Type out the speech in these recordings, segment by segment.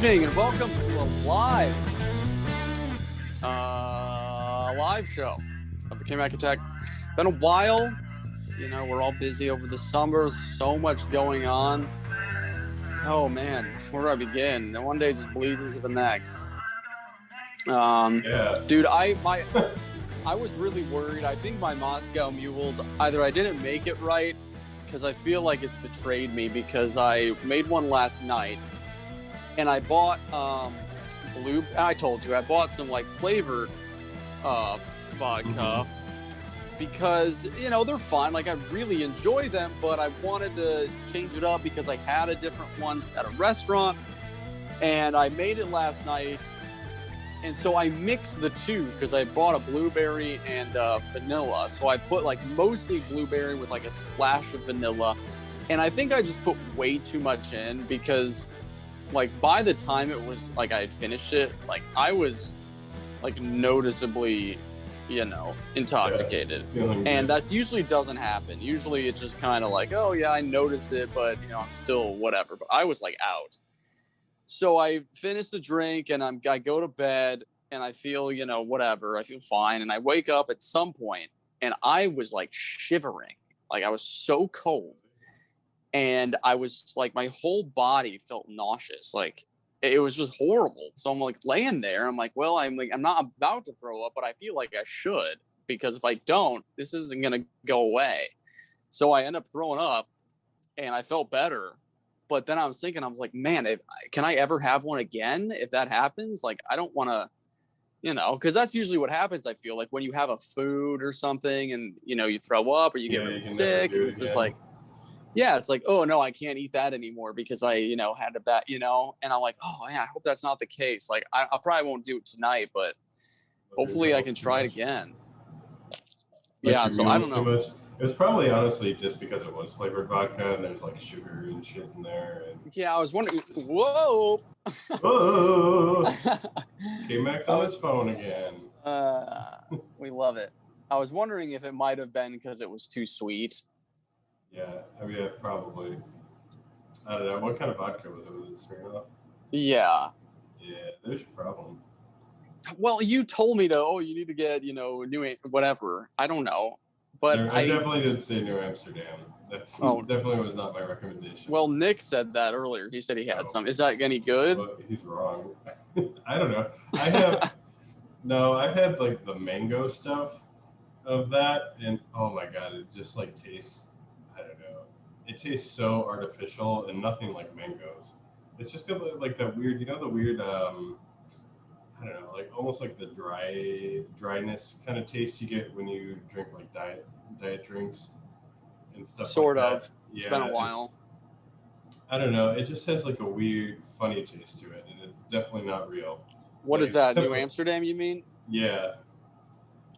evening and welcome to a live show of the Kmac Attack. Been a while, we're all busy over the summer, so much going on. Oh man, where do I begin? And one day just bleeds into the next. Dude, I was really worried. I think my Moscow Mules, either I didn't make it right because I feel like it's betrayed me, because I made one last night and I bought I told you I bought some like flavored vodka because they're fine, like I really enjoy them, but I wanted to change it up because I had a different ones at a restaurant and I made it last night. And so I mixed the two because I bought a blueberry and vanilla. So I put like mostly blueberry with like a splash of vanilla. And I think I just put way too much in because like by the time it was like I had finished it, like I was like noticeably, intoxicated. And that usually doesn't happen. Usually it's just kind of like, oh yeah, I notice it, but I'm still whatever. But I was like out. So I finish the drink and I go to bed and I feel, whatever. I feel fine. And I wake up at some point and I was like shivering. Like I was so cold. And I was like, my whole body felt nauseous. Like it was just horrible. So I'm like laying there. I'm like, well, I'm not about to throw up, but I feel like I should, because if I don't, this isn't going to go away. So I end up throwing up and I felt better. But then I was thinking, I was like, man, can I ever have one again? If that happens, like, I don't want to, because that's usually what happens. I feel like when you have a food or something and, you throw up or you get really sick, it's just like, yeah, it's like, oh no, I can't eat that anymore because I, had a bad, and I'm like, oh yeah, I hope that's not the case. Like, I probably won't do it tonight, but hopefully I can try it again. Yeah, so I don't know. It was probably honestly just because it was flavored vodka and there's like sugar and shit in there. And... Yeah, I was wondering. Whoa! Whoa! Kmac's on his phone again. We love it. I was wondering if it might have been because it was too sweet. Yeah, I mean, probably. I don't know. What kind of vodka was it? Was it Smirnoff? Yeah. Yeah, there's your problem. Well, you told me you need to get, new whatever. I don't know. But I definitely didn't say New Amsterdam. That's definitely was not my recommendation. Well, Nick said that earlier. He said he had some. Is that any good? Well, he's wrong. I don't know. I've had like the mango stuff of that, and oh my god, it just like tastes, I don't know. It tastes so artificial and nothing like mangoes. It's just got like that weird, the weird I don't know, like almost like the dryness kind of taste you get when you drink like diet drinks and stuff. Sort like of. That. It's been a while. I don't know. It just has like a weird, funny taste to it, and it's definitely not real. What is that? New Amsterdam, you mean? Yeah.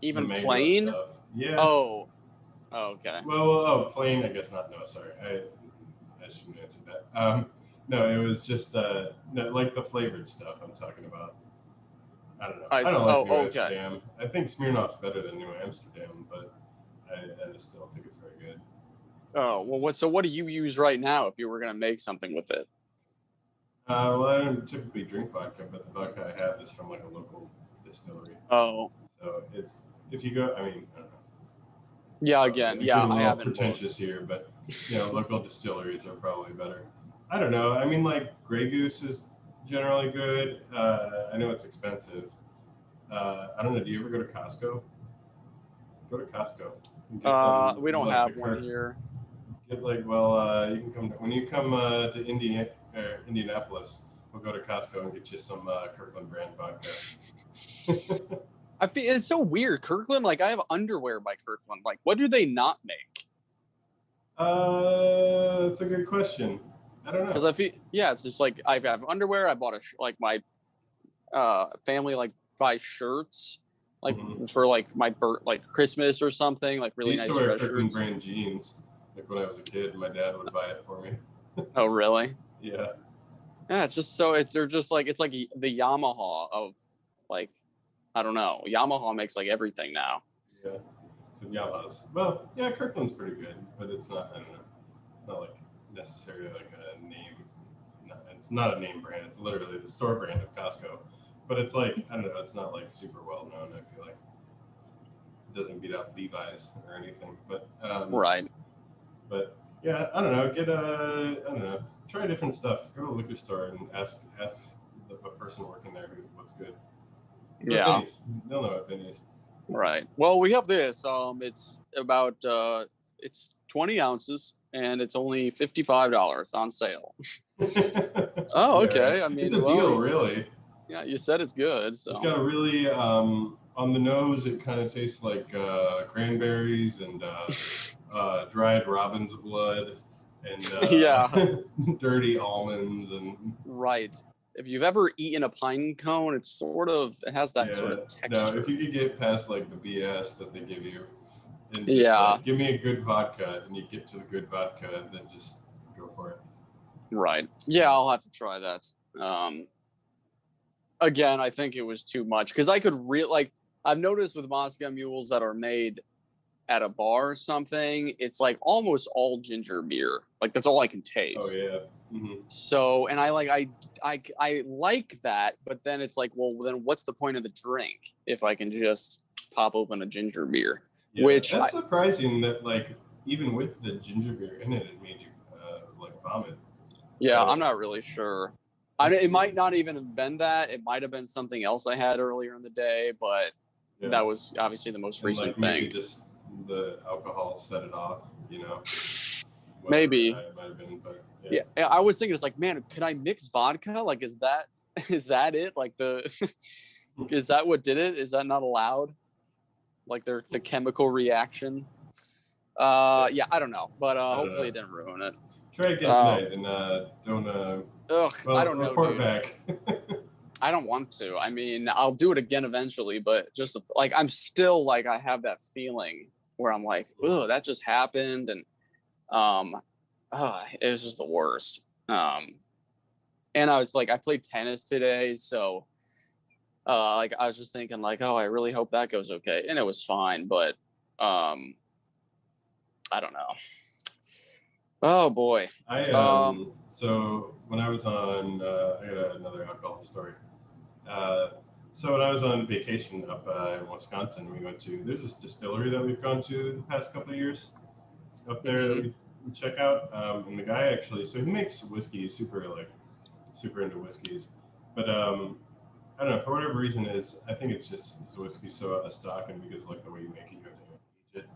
Even plain? Stuff. Yeah. Oh, okay. Well, plain. I guess not. No, sorry. I shouldn't answer that. No, it was just like the flavored stuff I'm talking about. I don't know. I don't like New Amsterdam. I think Smirnoff's better than New Amsterdam, but I just don't think it's very good. Oh, well, what do you use right now if you were going to make something with it? Well, I don't typically drink vodka, but the vodka I have is from like a local distillery. Oh. So it's, if you go, I mean, I don't know. Yeah, again, I haven't. Pretentious here, but local distilleries are probably better. I don't know. I mean, like Grey Goose is generally good. I know it's expensive. I don't know. Do you ever go to Costco? Go to Costco. We don't have one here. You can come when you come to Indianapolis. We'll go to Costco and get you some Kirkland brand vodka. I feel it's so weird. Kirkland, like I have underwear by Kirkland. Like, what do they not make? That's a good question. I don't know. Because I feel, it's just like I have underwear. I bought my family like buys shirts like for like my Christmas or something, like really nice dress shirts. Brand jeans. Like when I was a kid, my dad would buy it for me. Oh really? Yeah. Yeah, it's just they're just like, it's like the Yamaha of like, I don't know. Yamaha makes like everything now. Yeah. So Yamahas. Well, yeah, Kirkland's pretty good, but it's not, I don't know. It's not like necessarily like a name. It's not a name brand. It's literally the store brand of Costco. But it's like, I don't know, it's not like super well known. I feel like it doesn't beat out Levi's or anything. But Right. But yeah, I don't know. I don't know. Try different stuff. Go to a liquor store and ask the person working there what's good. Go to Yeah. Vinny's. They'll know at Vinny's. Right. Well, we have this. It's about it's 20 ounces and it's only $55 on sale. Oh, Yeah, okay. I mean, it's a well, deal, really. yeah, you said it's good. So It's got a really on the nose. It kind of tastes like cranberries and dried robin's blood and yeah, dirty almonds and right. If you've ever eaten a pine cone, it has that sort yeah. of Now, texture. if you could get past like the BS that they give you, and just Yeah. like give me a good vodka, and you get to the good vodka, and then just go for it. Right. Yeah, I'll have to try that. Again, I think it was too much because I could I've noticed with Moscow mules that are made at a bar or something, it's like almost all ginger beer. Like that's all I can taste. Oh yeah. Mm-hmm. So, and I like that, but then it's like, well, then what's the point of the drink if I can just pop open a ginger beer? Yeah, Which that's surprising that like even with the ginger beer in it, it made you like vomit. Yeah, I'm not really sure. It might not even have been that. It might have been something else I had earlier in the day, but that was obviously the most recent thing. Maybe just the alcohol set it off, you know. Maybe. It might have been, but yeah, I was thinking it's like, man, can I mix vodka? Like, is that it? Like is that what did it? Is that not allowed? Like the chemical reaction? Yeah, I don't know, but hopefully it didn't ruin it. Try it again tonight and don't. I don't know. Report back. I don't want to. I mean, I'll do it again eventually, but just like I'm still like I have that feeling where I'm like, oh, that just happened, and it was just the worst. And I was like, I played tennis today, so like I was just thinking like, oh, I really hope that goes okay, and it was fine, but I don't know. Oh boy. So when I was on, I got another alcohol story. So when I was on vacation up in Wisconsin, there's this distillery that we've gone to the past couple of years up there that we check out. And the guy actually, so he makes whiskey, he's super into whiskeys. But I don't know, for whatever reason I think it's just his whiskey's so out of stock, and because like the way you make it, you have to age it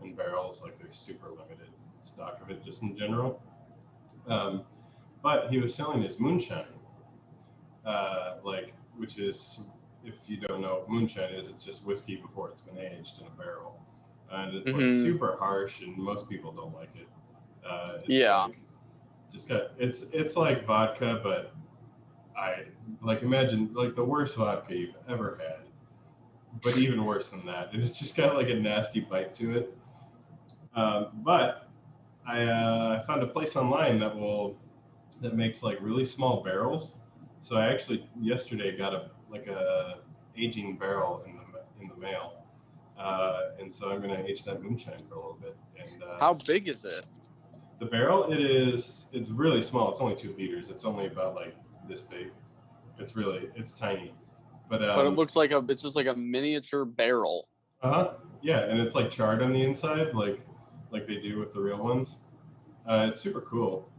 in barrels, like there's super limited stock of it just in general. But he was selling his moonshine, which is, if you don't know what moonshine is, it's just whiskey before it's been aged in a barrel, and it's like super harsh, and most people don't like it. It's like vodka, but I like imagine like the worst vodka you've ever had, but even worse than that, and it's just got like a nasty bite to it. But I found a place online that makes like really small barrels. So I actually yesterday got a aging barrel in the mail, and so I'm gonna age that moonshine for a little bit. And how big is it? The barrel it's really small. It's only 2 liters. It's only about like this big. It's tiny, but it looks like it's just like a miniature barrel. Yeah, and it's like charred on the inside, like they do with the real ones. It's super cool.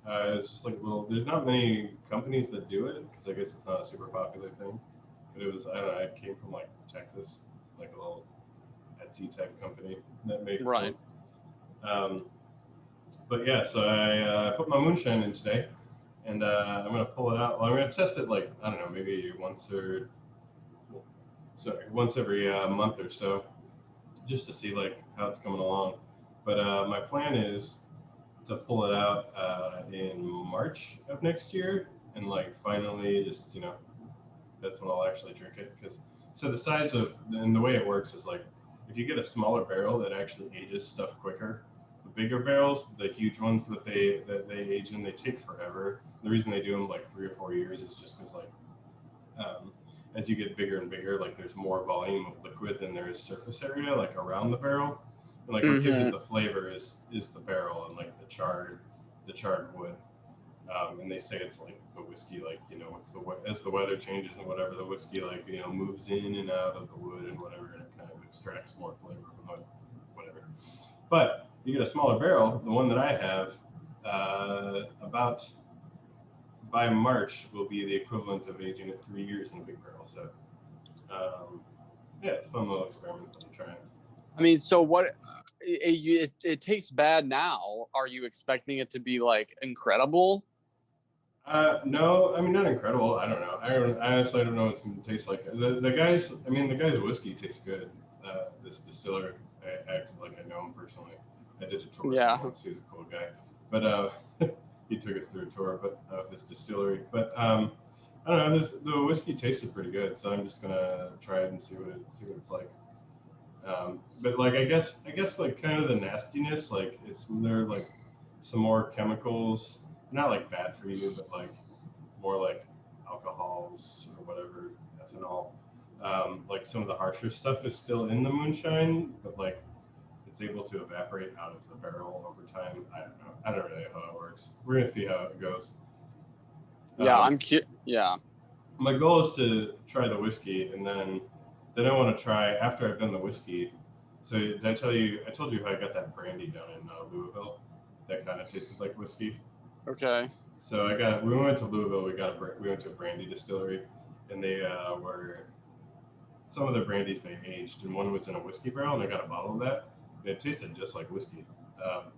It's just like there's not many companies that do it because I guess it's not a super popular thing. But it was, I don't know, it came from like Texas, like a little Etsy type company that makes right. But yeah, so I put my moonshine in today, and I'm gonna pull it out. Well, I'm gonna test it like, I don't know, maybe once every month or so, just to see like how it's coming along. But my plan is to pull it out in March of next year, and like finally just, that's when I'll actually drink it. So the size and the way it works is like, if you get a smaller barrel that actually ages stuff quicker, the bigger barrels, the huge ones that they age in, they take forever. The reason they do them like 3 or 4 years is just because like as you get bigger and bigger, like there's more volume of liquid than there is surface area like around the barrel. And like what gives it the flavor is the barrel and like the charred wood. And they say it's like the whiskey, like, you know, as the weather changes and whatever, the whiskey, like, you know, moves in and out of the wood and whatever, and it kind of extracts more flavor from it, whatever. But you get a smaller barrel. The one that I have, about by March will be the equivalent of aging it 3 years in a big barrel. So, yeah, it's a fun little experiment that I'm trying. I mean, so what? It tastes bad now. Are you expecting it to be like incredible? No, I mean, not incredible. I don't know. I honestly don't know what it's going to taste like. The guy's whiskey tastes good. This distiller, I acted like I know him personally. I did a tour with Yeah. him once. He was a cool guy, but he took us through a tour, of his distillery. But I don't know. The whiskey tasted pretty good, so I'm just gonna try it and see what it's like. But like I guess like kind of the nastiness, like there are like some more chemicals, not like bad for you, but like more like alcohols or whatever, ethanol. Like some of the harsher stuff is still in the moonshine, but like it's able to evaporate out of the barrel over time. I don't know. I don't really know how it works. We're gonna see how it goes. Yeah, yeah. My goal is to try the whiskey, and then I want to try after I've done the whiskey. So did I tell you? I told you how I got that brandy down in Louisville. That kind of tasted like whiskey. Okay. So we went to Louisville. We went to a brandy distillery, and they were some of the brandies they aged, and one was in a whiskey barrel, and I got a bottle of that. And it tasted just like whiskey,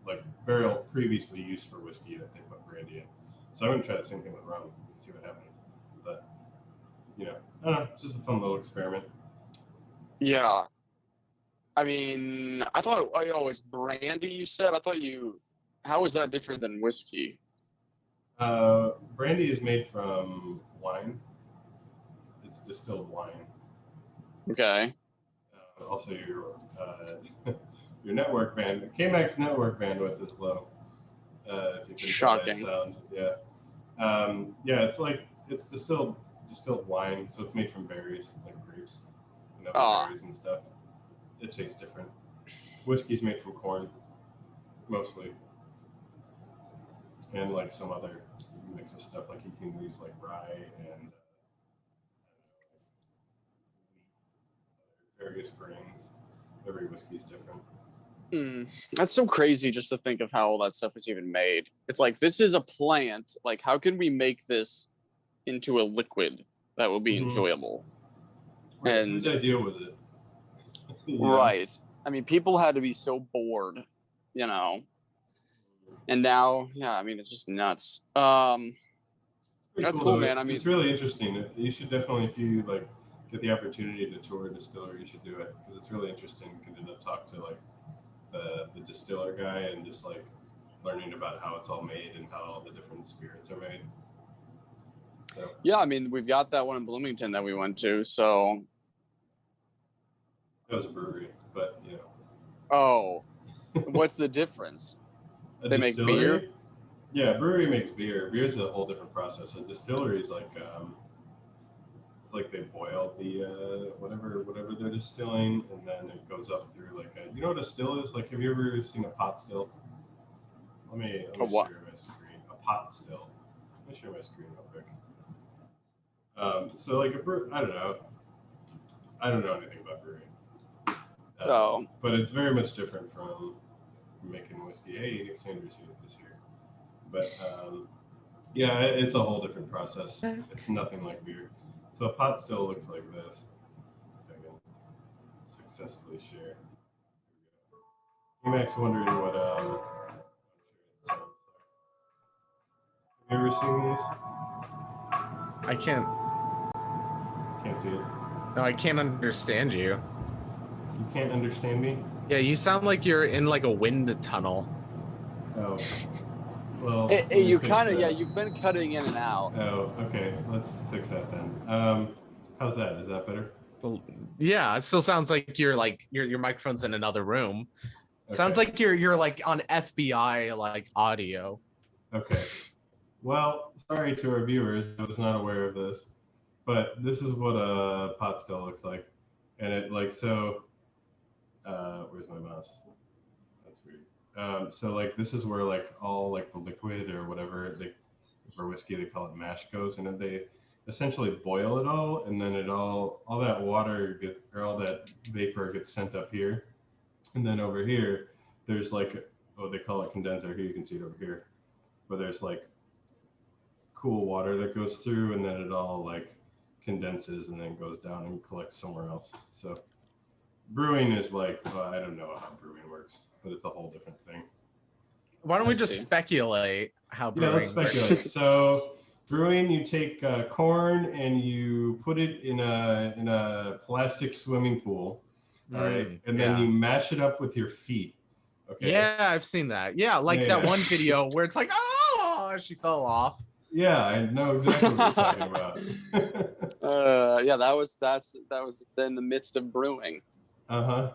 like barrel previously used for whiskey that they put brandy in. So I'm gonna try the same thing with rum and see what happens. But you know, I don't know. It's just a fun little experiment. Yeah. I mean, I thought it's brandy. You said I thought you. How is that different than whiskey? Brandy is made from wine. It's distilled wine. Okay. Also, your network band, Kmac's network bandwidth is low. If you can hear that Shocking. sound, yeah. Yeah, it's distilled wine, so it's made from berries like grapes and other berries and stuff. It tastes different. Whiskey's made from corn, mostly, and like some other mix of stuff. Like you can use like rye and various grains. Every whiskey's different. That's so crazy just to think of how all that stuff was even made. It's like this is a plant. Like, how can we make this into a liquid that will be enjoyable? Right. And whose idea was it? Right. I mean, people had to be so bored, you know. And now, yeah, I mean, it's just nuts. That's cool, man. I mean, it's really interesting. You should definitely, if you like get the opportunity to tour a distillery, you should do it because it's really interesting. You can talk to like the distiller guy and just like learning about how it's all made and how all the different spirits are made. So. Yeah, I mean, we've got that one in Bloomington that we went to, so. That was a brewery, but you know. Oh, what's the difference? They make beer? Yeah, a brewery makes beer. Beer is a whole different process. A distillery is like it's like they boil the whatever they're distilling, and then it goes up through like you know what a still is? Like, have you ever seen a pot still? Let me share my screen. A pot still. Let me share my screen real quick. So like I don't know anything about brewing. But it's very much different from making whiskey. Hey, Xander's here. But yeah, it's a whole different process. It's nothing like beer. So a pot still looks like this. If I can successfully share. Kmac's wondering what have you ever seen these? I can't see it. No, I can't understand you. You can't understand me? Yeah, you sound like you're in like a wind tunnel. Oh. Well, you kind of, yeah, you've been cutting in and out. Oh, okay. Let's fix that then. How's that? Is that better? Yeah, it still sounds like you're like your microphone's in another room. Okay. Sounds like you're like on FBI like audio. Okay. Well, sorry to our viewers. I was not aware of this, but this is what a pot still looks like, and it like so. Where's my mouse? That's weird. So like this is where like all like the liquid or whatever or whiskey, they call it mash goes, and then they essentially boil it all, and then all that water all that vapor gets sent up here, and then over here there's like they call it condenser. Here you can see it over here, but there's like cool water that goes through, and then it all like condenses and then goes down and collects somewhere else. So brewing is like, I don't know how brewing works, but it's a whole different thing. Why don't we just speculate how brewing let's speculate. So brewing, you take corn and you put it in a plastic swimming pool, all right, and then you mash it up with your feet. Okay. Yeah, I've seen that. Yeah, like that one video where it's like, oh, she fell off. Yeah, I know exactly what you're talking about. Yeah, that was in the midst of brewing. Yeah.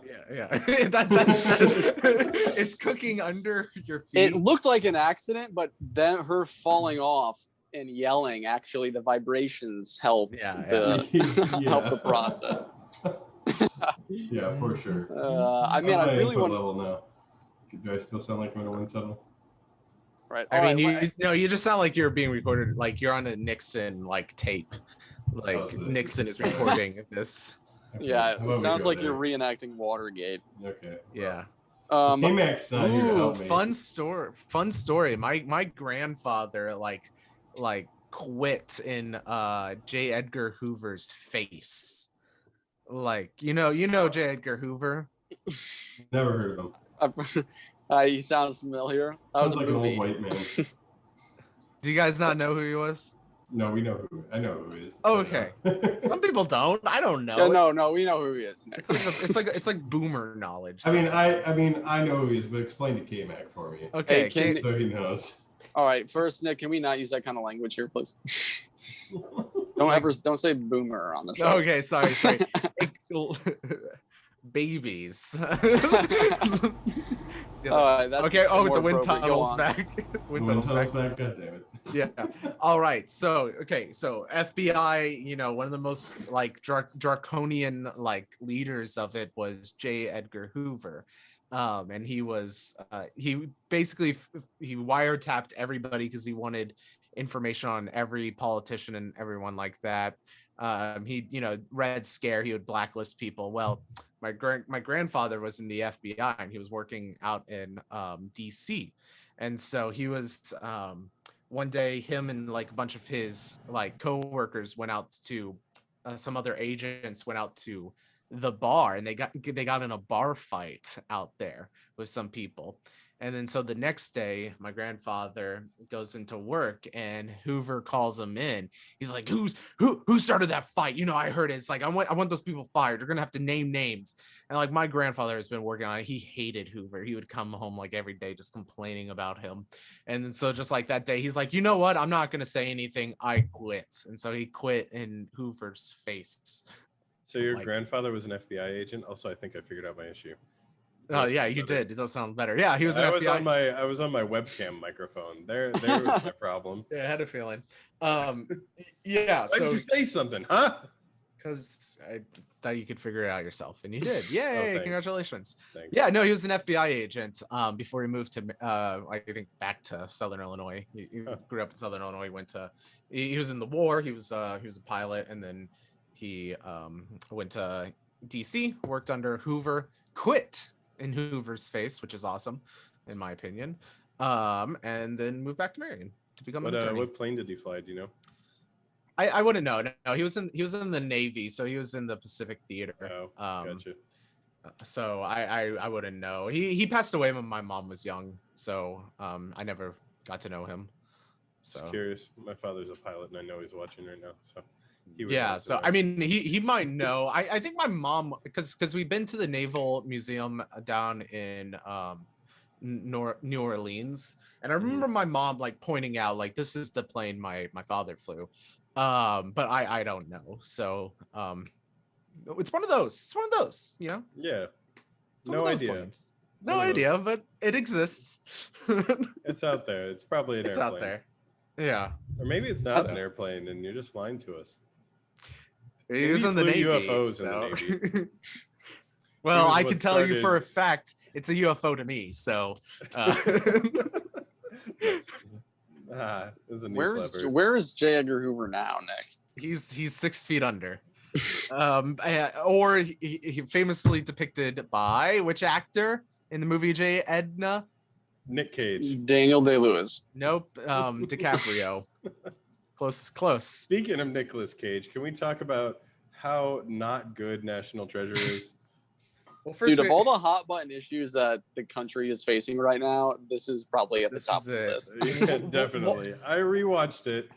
It's cooking under your feet. It looked like an accident, but then her falling off and yelling, actually, the vibrations help. Help the process. Yeah, for sure. I mean, I really want. Level now. Do I still sound like I'm in a wind tunnel? Right. I mean, you just sound like you're being recorded, like you're on a Nixon like tape, like Nixon is recording this. Okay. Yeah, it sounds like you're reenacting Watergate. Okay. Yeah. Kmac's not here to help me. Fun story. My grandfather like quit in J. Edgar Hoover's face. Like you know J. Edgar Hoover. Never heard of him. He sounds familiar. That was like an old white man. Do you guys not know who he was? No, we know who. I know who he is. Oh, okay. Some people don't. I don't know. Yeah, no, we know who he is. It's like boomer knowledge. I mean, I know who he is, but explain to Kmac for me. Okay, so he knows. All right, first, Nick, can we not use that kind of language here, please? Don't say boomer on the show. Okay, sorry. Babies. Okay. Oh, the wind tunnel's back. Wind tunnel's back. God damn it. Yeah. All right. So FBI, one of the most like draconian like leaders of it was J. Edgar Hoover. And he was he wiretapped everybody because he wanted information on every politician and everyone like that. He Red Scare, he would blacklist people. Well, my grandfather was in the FBI and he was working out in DC, and so he was one day, him and like a bunch of his like co-workers went out to some other agents went out to the bar, and they got in a bar fight out there with some people. And then so the next day, my grandfather goes into work and Hoover calls him in. He's like, who started that fight? I heard it. It's like, I want those people fired. You're gonna have to name names. And like my grandfather has been working on it. He hated Hoover. He would come home like every day just complaining about him. And then so just like that day, he's like, you know what? I'm not gonna say anything. I quit. And so he quit in Hoover's face. So your grandfather was an FBI agent? Also, I think I figured out my issue. Oh yeah, you did. It does sound better. Yeah, he was an FBI. I was on my webcam microphone. There was my problem. Yeah, I had a feeling. Yeah. Why did you say something, huh? Because I thought you could figure it out yourself, and you did. Yay! Congratulations. Thanks. Yeah, no, he was an FBI agent before he moved to I think back to Southern Illinois. He grew up in Southern Illinois. He was in the war. He was a pilot, and then he went to DC, worked under Hoover, quit in Hoover's face, which is awesome, in my opinion, and then moved back to Marion to become an attorney. What plane did he fly? Do you know? I wouldn't know. No, he was in the Navy, so he was in the Pacific Theater. Oh, gotcha. So I wouldn't know. He passed away when my mom was young, so I never got to know him. So just curious. My father's a pilot, and I know he's watching right now. So so I mean, he might know. I think my mom, because we've been to the Naval Museum down in New Orleans, and I remember my mom like pointing out like, this is the plane my father flew, but I don't know. So it's one of those. Yeah. No idea. No idea, but it exists. It's out there. It's probably an airplane. Out there. Yeah. Or maybe it's not an airplane, and you're just lying to us. He was in the Navy. UFOs in the Navy. Well, I can tell you for a fact it's a UFO to me. So This is a knee slapper. Where is J. Edgar Hoover now, Nick? He's 6 feet under. Or he famously depicted by which actor in the movie J. Edna? Nick Cage. Daniel Day-Lewis. Nope. DiCaprio. Close. Speaking of Nicolas Cage, can we talk about how not good National Treasure is? Well, first, Dude, of all the hot button issues that the country is facing right now, this is probably at the This top is of the it. list. Yeah, definitely. I rewatched it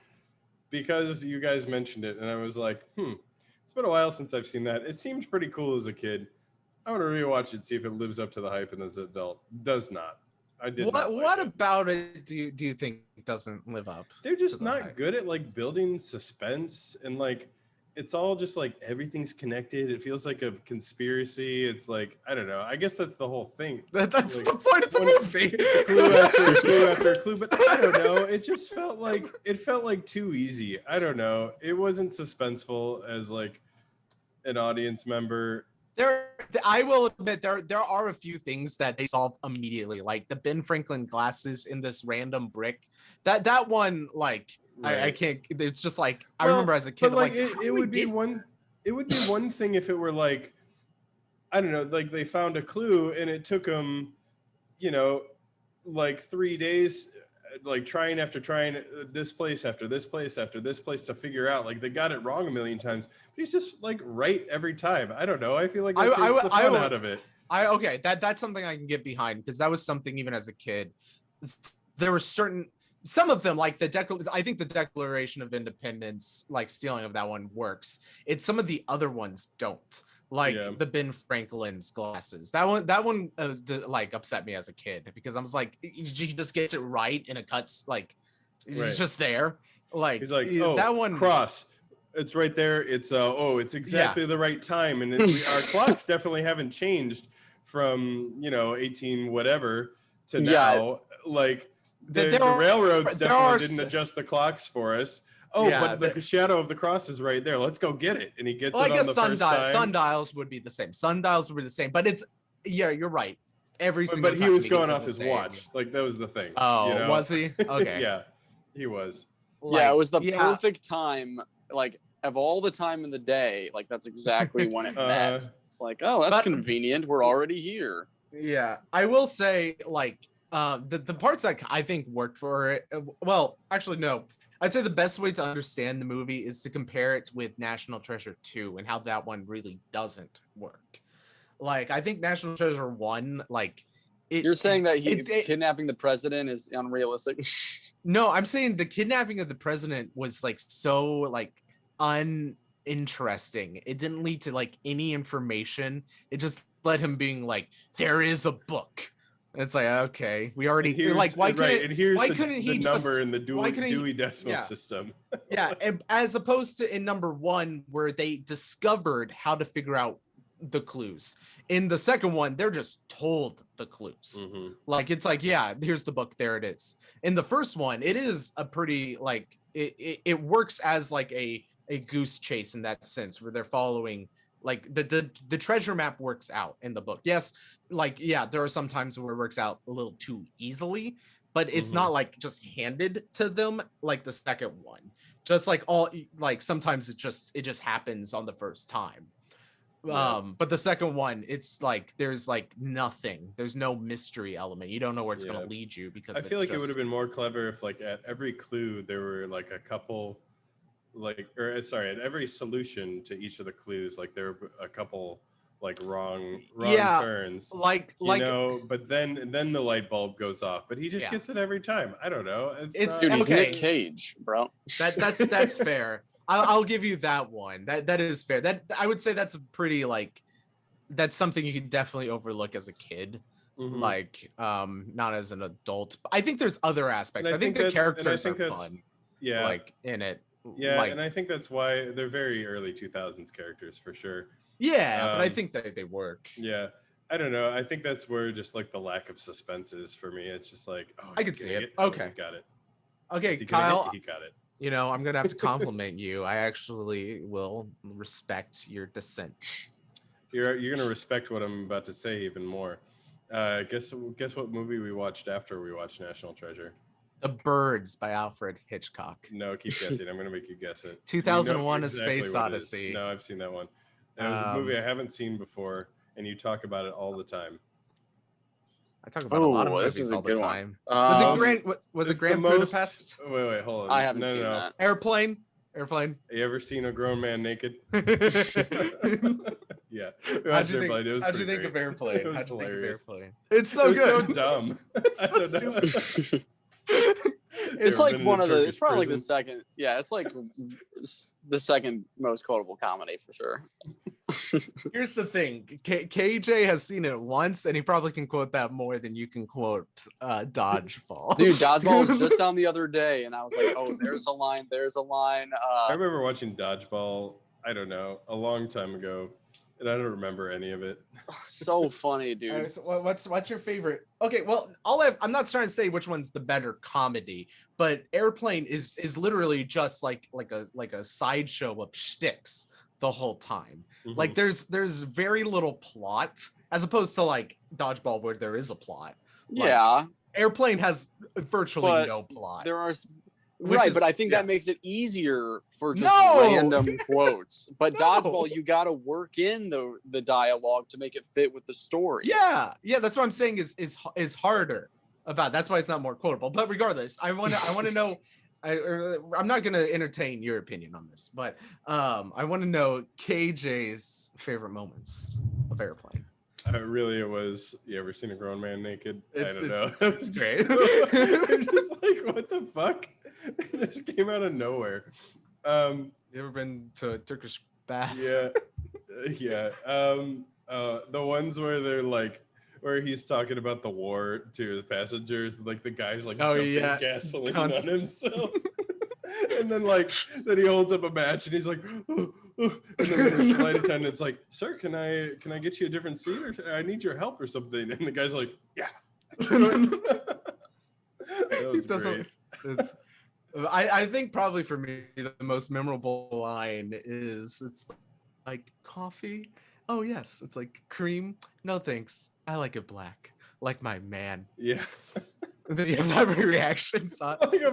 because you guys mentioned it, and I was like, it's been a while since I've seen that. It seemed pretty cool as a kid. I want to rewatch it, see if it lives up to the hype and as an adult. Does not. I did not like what it. about it do you think doesn't live up? They're just to the not hype? good at like building suspense, and like it's all just like everything's connected. It feels like a conspiracy. It's like, I don't know. I guess that's the whole thing. That's Like, the point of the movie. Clue after clue after clue, but I don't know. It just felt like too easy. I don't know. It wasn't suspenseful as like an audience member. I will admit there are a few things that they solve immediately, like the Ben Franklin glasses in this random brick. That one, like I Right. can't. It's just like I Well, remember as a kid, but like how it do we would be get- one. It would be one thing if it were like, I don't know, like they found a clue and it took them, like 3 days, like trying after trying this place after this place after this place to figure out. Like they got it wrong a million times, but he's just like right every time. I don't know. I feel like that takes the fun out of it. Okay, that's something I can get behind because that was something even as a kid. There were some of them like I think the Declaration of Independence, like stealing of that one works. It's some of the other ones don't. Like Yeah. the Ben Franklin's glasses. That one like upset me as a kid because I was like, he just gets it right and it cuts like he's Right. just there. Like He's like, that one cross. It's right there. It's it's exactly the right time, and our clocks definitely haven't changed from 18 whatever to now. Like the railroads definitely didn't adjust the clocks for us. But the shadow of the cross is right there. Let's go get it. And he gets it on the first time. Sundials would be the same. Sundials would be the same. But it's you're right. Every single But time he was gets going it off the his same. watch. Like that was the thing. Oh, was he? Okay. Yeah, he was. Yeah, it was the perfect time. Like of all the time in the day, like that's exactly when it met. It's like, oh, that's convenient. We're already here. Yeah, I will say like the parts that I think worked for it. Well, actually, no. I'd say the best way to understand the movie is to compare it with National Treasure 2 and how that one really doesn't work. Like, I think National Treasure 1, like, you're saying that kidnapping the president is unrealistic? No, I'm saying the kidnapping of the president was like so like uninteresting. It didn't lead to like any information. It just led him being like, there is a book. It's like, okay, we already like why couldn't he number just, in the Dewey Decimal System? Yeah, as opposed to in number 1 where they discovered how to figure out the clues. In the second one, they're just told the clues. Mm-hmm. Like it's like, yeah, here's the book, there it is. In the first one, it is a pretty like it works as like a goose chase in that sense where they're following like the treasure map works out in the book. Yes, like yeah, there are some times where it works out a little too easily, but it's not like just handed to them like the second one. Just like all like sometimes it just happens on the first time. Yeah. But the second one, it's like there's like nothing. There's no mystery element. You don't know where it's gonna lead you because I feel like it would have been more clever if like at every clue there were like a couple at every solution to each of the clues, like there were a couple like wrong turns, but then the light bulb goes off, but he just gets it every time. I don't know. Dude, he's Nick Cage, bro. That's fair. I'll give you that one. That is fair. That I would say that's a pretty like that's something you can definitely overlook as a kid. Like not as an adult. I think there's other aspects. I think the characters are fun. Yeah. Like in it. Yeah, like, and I think that's why they're very early 2000s characters for sure. Yeah, but I think that they work. Yeah. I don't know. I think that's where just like the lack of suspense is for me. It's just like, I can see it. Okay. He got it. Okay, Kyle. He got it. You know, I'm gonna have to compliment you. I actually will respect your dissent. You're gonna respect what I'm about to say even more. Guess what movie we watched after we watched National Treasure? The Birds by Alfred Hitchcock. No, keep guessing. I'm gonna make you guess it. 2001: You know A Space what it is. Odyssey. No, I've seen that one. That was a movie I haven't seen before, and you talk about it all the time. I talk about a lot of this movies is a all the good one. time. Was it It's the Grand most- Budapest? Wait, hold on. I haven't no, seen no. that. Airplane. You ever seen a grown man naked? Yeah. How'd you think of Airplane? It was How'd you think of hilarious. Airplane? It's so It was good. so dumb. It's I so don't know. stupid. It's ever like been in one a of the. Turkish It's probably like the prison? second. Yeah, it's like the second most quotable comedy for sure. Here's the thing. KJ has seen it once, and he probably can quote that more than you can quote Dodgeball. Dude, Dodgeball was just on the other day, and I was like, oh, there's a line. There's a line. I remember watching Dodgeball, I don't know, a long time ago, and I don't remember any of it. So funny, dude. So what's your favorite? Okay, well, I'm not trying to say which one's the better comedy, but Airplane is literally just like a sideshow of shticks the whole time. Mhm. Like there's very little plot as opposed to like Dodgeball where there is a plot. Like, Yeah, Airplane has virtually But no plot. there are. Which Right, is- but I think yeah. that makes it easier for just No! random quotes. But No! Dodgeball, you got to work in the dialogue to make it fit with the story. Yeah, that's what I'm saying is harder about. That's why it's not more quotable. But regardless, I want to know. I'm not going to entertain your opinion on this, but I want to know KJ's favorite moments of Airplane. Really, it was. You ever seen a grown man naked? It's- I don't know. it's great. I'm just like, what the fuck? It just came out of nowhere. You ever been to a Turkish bath? Yeah, yeah. The ones where they're like, where he's talking about the war to the passengers, like the guy's like, Oh, dumping yeah. gasoline Const- on himself, and then he holds up a match and he's like, and then the flight attendant's like, sir, can I get you a different seat, or I need your help or something? And the guy's like, yeah. That was great. It's, I think probably for me the most memorable line is it's like coffee. Oh yes, it's like cream. No thanks. I like it black, like my man. Yeah. And then you have that reaction.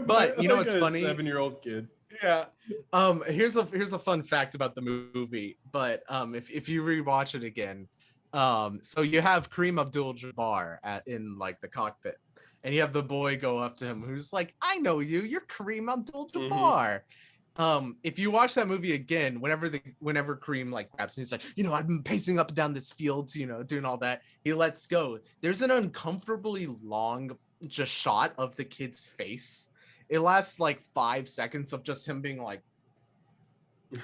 But you know what's funny? 7-year-old kid. Yeah. Here's a fun fact about the movie. But if you rewatch it again, so you have Kareem Abdul-Jabbar in like the cockpit. And you have the boy go up to him who's like, I know you, you're Kareem Abdul-Jabbar. If you watch that movie again, whenever Kareem like grabs and he's like, I've been pacing up and down this field, doing all that, he lets go. There's an uncomfortably long just shot of the kid's face. It lasts like 5 seconds of just him being like,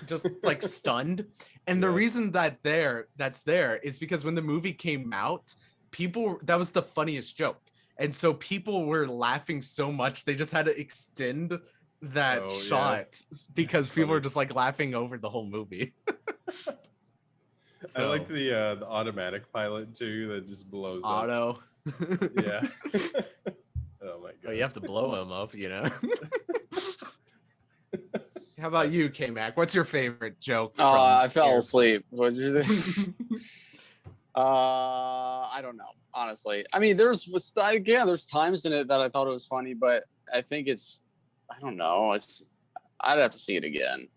just like stunned. And the reason that's there is because when the movie came out, that was the funniest joke. And so people were laughing so much, they just had to extend that shot because people were just like laughing over the whole movie. I like the automatic pilot too that just blows up. Auto. Yeah. Oh my god. Oh, you have to blow him up, How about you, Kmac? What's your favorite joke? I fell asleep. What did you say? I don't know, honestly. I mean, there's times in it that I thought it was funny, but I think I don't know. I'd have to see it again.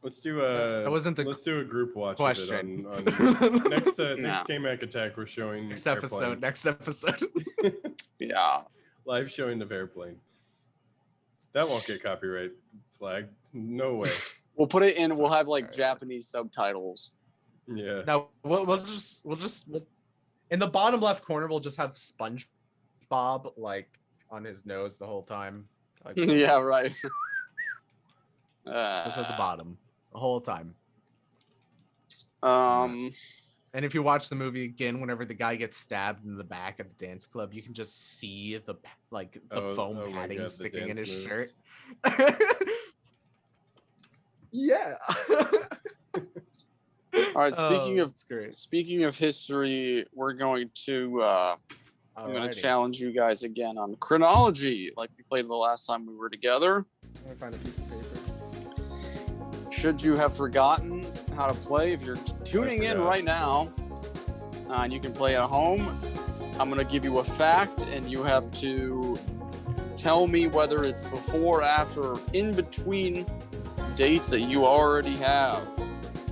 Let's do a group watch question. of it on next Yeah. Kmac Attack. We're showing Next episode. Yeah. Live showing of Airplane. That won't get copyright flagged. No way. We'll put it in. We'll have like Alright. Japanese subtitles. Yeah. No, we'll just in the bottom left corner we'll just have SpongeBob like on his nose the whole time. Like, Yeah, right. just at the bottom the whole time. And if you watch the movie again, whenever the guy gets stabbed in the back at the dance club, you can just see the foam my padding God, the sticking in dance his moves. shirt. Yeah. All right. Great. Speaking of history, we're going to. I'm going to challenge you guys again on chronology, like we played the last time we were together. I'm gonna find a piece of paper. Should you have forgotten how to play, if you're tuning in forgot. right now, and you can play at home, I'm going to give you a fact, and you have to tell me whether it's before, after, or in between dates that you already have.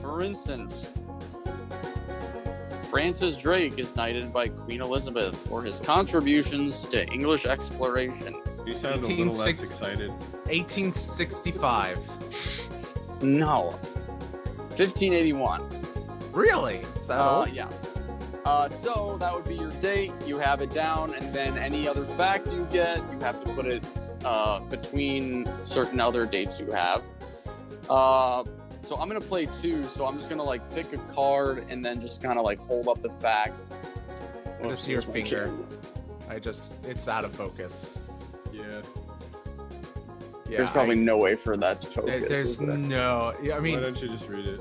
For instance, Francis Drake is knighted by Queen Elizabeth for his contributions to English exploration. You sound a little less excited. 1865. No. 1581. Really? Is that old? Yeah. So that would be your date. You have it down, and then any other fact you get, you have to put it between certain other dates you have. So I'm gonna play two. So I'm just gonna like pick a card and then just kind of like hold up the fact. I just see your finger. It's out of focus. Yeah. Yeah. There's probably no way for that to focus. There's no. Yeah, I mean. Why don't you just read it?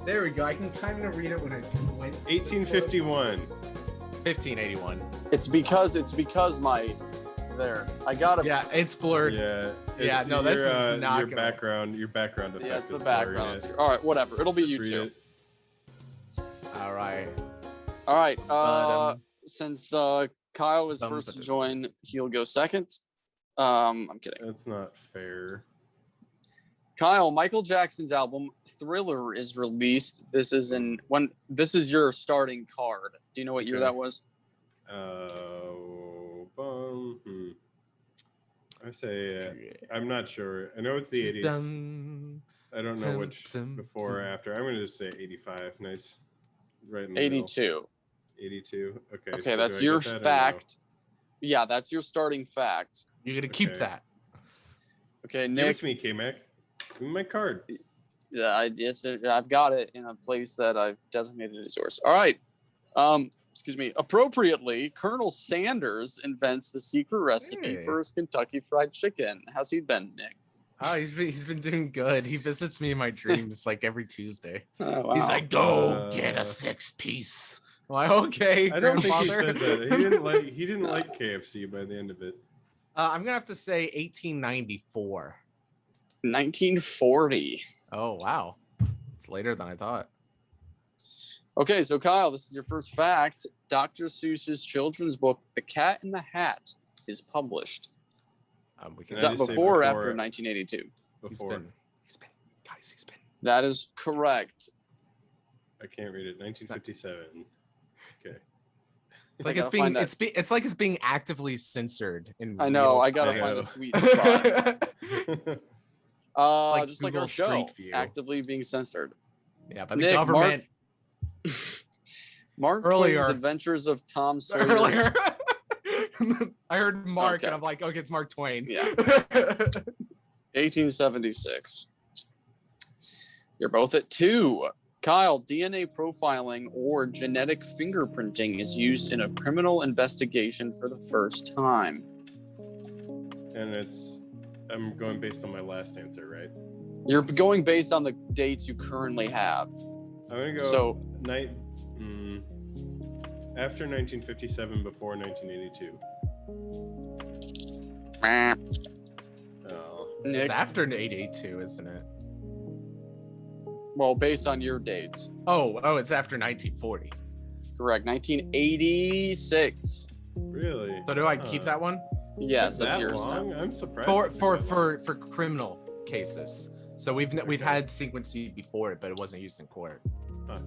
There we go. I can kind of read it when I squint. 1851. 1581. It's because I gotta. Yeah, it's blurred. Yeah. Yeah, no, this is not your gonna... background. Your background effect. Yeah, it's the is background. blurry. All right, whatever. It'll be Just you read two. it. All right. All right. But, Since Kyle was first to join, he'll go second. I'm kidding. That's not fair. Kyle, Michael Jackson's album Thriller is released. This is your starting card. Do you know what year Okay. that was? I say I'm not sure. I know it's the 80s. I don't know which before or after. I'm going to just say 85. Nice. Right in the 82. middle. 82. Okay. Okay, so that's do I your get that or no? fact. Yeah, that's your starting fact. You're gonna keep Okay. that. Okay, Give it Nick. to me, Kmac. Give me my card. Yeah, I've got it in a place that I've designated as yours. All right. Excuse me. Appropriately, Colonel Sanders invents the secret recipe Hey. for his Kentucky Fried Chicken. How's he been, Nick? Oh, he's been doing good. He visits me in my dreams like every Tuesday. Oh, wow. He's like, go get a 6-piece. I'm like, okay, I don't think he grandfather. says that. He didn't like KFC by the end of it. I'm gonna have to say 1894. 1940. Oh wow, it's later than I thought. Okay, so Kyle, this is your first fact. Dr. Seuss's children's book, The Cat in the Hat, is published. We can. Is I that just say before or before- after 1982? Before. He's been, guys, That is correct. I can't read it. 1957. Okay. It's like I it's gotta find being it's like it's being actively censored in I know. real I gotta time. find a sweet spot. Like Just like Google our show, Street View. actively being censored. Yeah, but the Nick, government Mark Earlier. Twain's Adventures of Tom Sawyer. earlier. I heard Mark Okay. and I'm like, okay, it's Mark Twain. Yeah. 1876. You're both at 2. Kyle, DNA profiling or genetic fingerprinting is used in a criminal investigation for the first time. And I'm going based on my last answer, right? You're going based on the dates you currently have. I'm gonna go So, after 1957, before 1982. Oh, Nick, It's after 882, isn't it? well, based on your dates. Oh, it's after 1940. Correct. 1986. really? So do I keep that one? Yes, Took that's that yours long? now. I'm surprised. For it took for that for criminal cases. So we've Okay. had sequencing before it, but it wasn't used in court. long.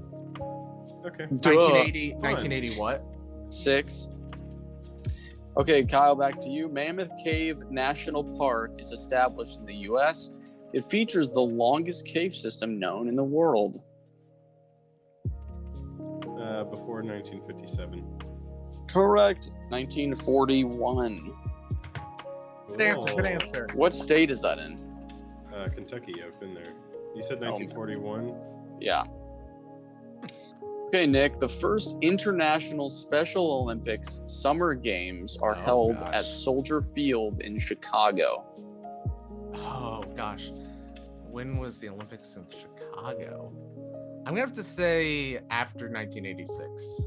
Okay. 1980, Fun. 1980 what? 6. Okay, Kyle, back to you. Mammoth Cave National Park is established in the U.S. It features the longest cave system known in the world. Before 1957. Correct. 1941. Good answer. Good Oh, answer. What state is that in? Kentucky. I've been there. You said Oh, 1941. Yeah. Okay, Nick, the first International Special Olympics Summer Games are Oh, held gosh. at Soldier Field in Chicago. Oh gosh, when was the Olympics in Chicago? I'm gonna have to say after 1986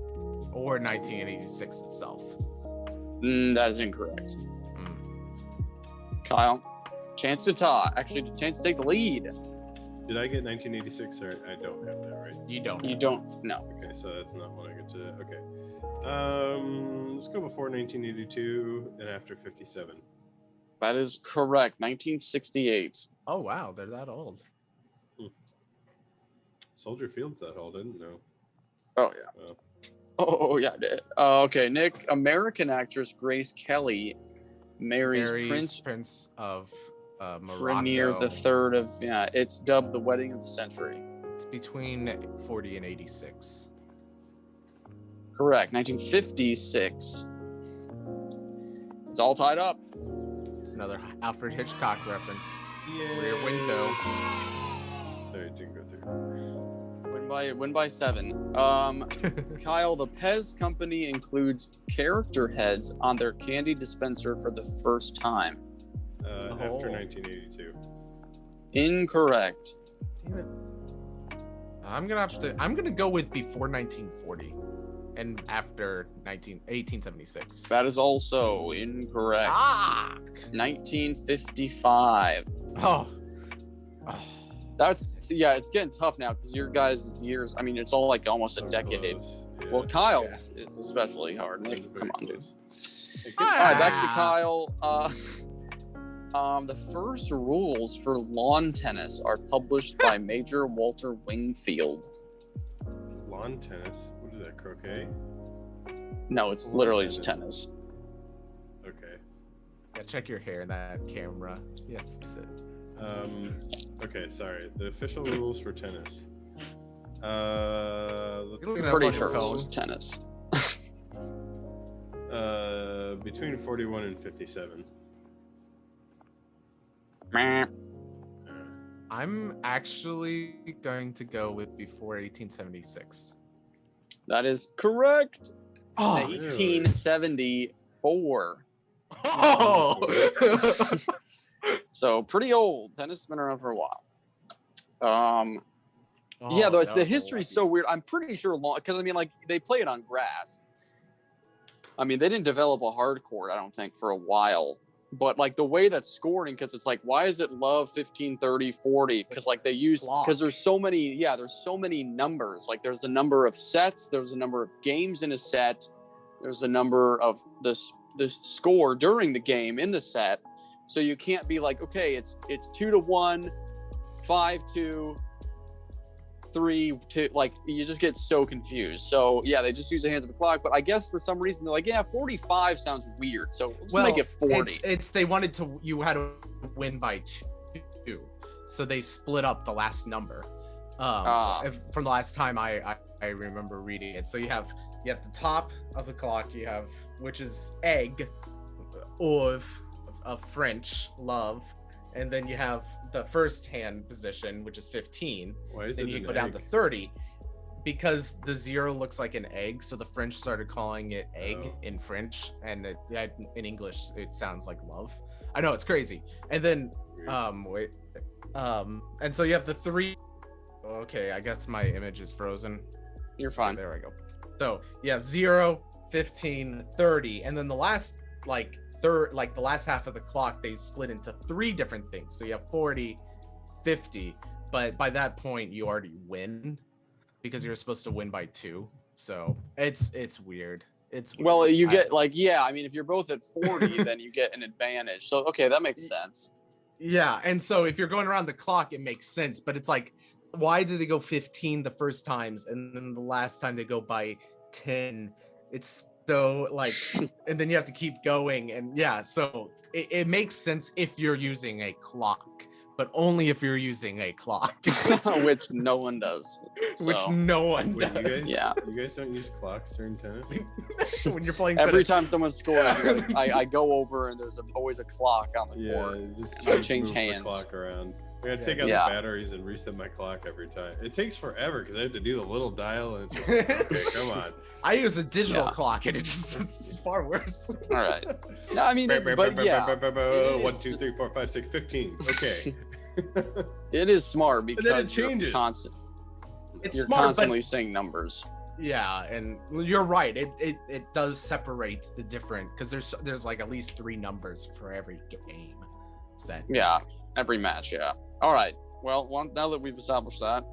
or 1986 itself. That is incorrect. Hmm. Kyle, chance to tie. Actually, chance to take the lead. Did I get 1986 or I don't have that right? You don't. You don't know. Okay, so that's not what I get to. Okay. Let's go before 1982 and after 57. That is correct. 1968. Oh wow, they're that old. Soldier Field's that old, didn't know. Oh yeah. Oh yeah. Okay, Nick. American actress Grace Kelly marries Prince of Morocco. Rainier the Third of It's dubbed the wedding of the century. It's between 40 and 86. Correct. 1956. It's all tied up. It's another Alfred Hitchcock reference. Yay. Rear Window. Sorry, it didn't go through. Win by 7. Kyle, the Pez company includes character heads on their candy dispenser for the first time. After 1982. Incorrect. Damn it. I'm gonna go with before 1940 and after 1876. That is also incorrect. 1955. Oh. It's getting tough now because your guys' years, I mean, it's all like almost a decade. Yeah. Well, Kyle's is especially hard. That Nick, was very come on, dude. close. All right, back to Kyle. The first rules for lawn tennis are published by Major Walter Wingfield. Lawn tennis? What is that, croquet? No, it's Lawn literally just tennis. Okay. Yeah, check your hair in that camera. Yeah, fix it. Okay, sorry. The official rules for tennis. Let's You're looking I'm up pretty on your sure it's phone. just tennis. Between 41 and 57. Meh. I'm actually going to go with before 1876. That is correct. Oh, 1874. oh. So pretty old. Tennis has been around for a while. Oh, The history's so weird. I'm pretty sure because I mean, like they play it on grass. I mean, they didn't develop a hard court, I don't think, for a while. But like the way that's scoring, because it's like, why is it love 15, 30, 40? Because like they use because there's so many numbers. Like there's a number of sets, there's a number of games in a set, there's a number of this score during the game in the set. So you can't be like, okay, it's 2-1, 5-2, 3-2. Like you just get so confused. So yeah, they just use the hands of the clock. But I guess for some reason they're like, yeah, 45 sounds weird. So let's make it 40. It's they wanted to. You had to win by 2, so they split up the last number. From the last time I remember reading it. So you have the top of the clock. You have which is egg, of French love, and then you have the first hand position, which is 15. Why is then it you an go down egg? to 30 because the 0 looks like an egg, so the French started calling it egg in French, and in English it sounds like love. I know, it's crazy. And then Weird. and so you have the 3. Okay, I guess my image is frozen. You're fine. There we go. So you have 0, 15, 30, and then the last the last half of the clock they split into 3 different things. So you have 40, 50, but by that point you already win because you're supposed to win by 2. So it's weird. It's weird. Well, you get I mean, if you're both at 40, then you get an advantage. So okay, that makes sense. Yeah, and so if you're going around the clock, it makes sense. But it's like, why did they go 15 the first times, and then the last time they go by 10? It's so like, and then you have to keep going, and yeah, so it makes sense if you're using a clock, but only if you're using a clock, Which no one does. which So, no one Wait, does. you Yeah. guys don't use clocks during tennis? When you're playing every tennis. time someone's scoring, I go over and there's always a clock on the Yeah, court. just I change move hands. the clock around. I gotta take out Yeah. the batteries and reset my clock every time. It takes forever because I have to do the little dial, and it's just like, okay, come on. I use a digital Yeah. clock, and it just is far worse. All right. No, I mean, but yeah, it 1, is- 2, 3, 4, 5, 6, 15. Okay. it is smart then it because changes. It's you're smart, constantly saying numbers. Yeah, and you're right. It does separate the different because there's like at least 3 numbers for every game set. Yeah, every match. Yeah. All right. Well, now that we've established that,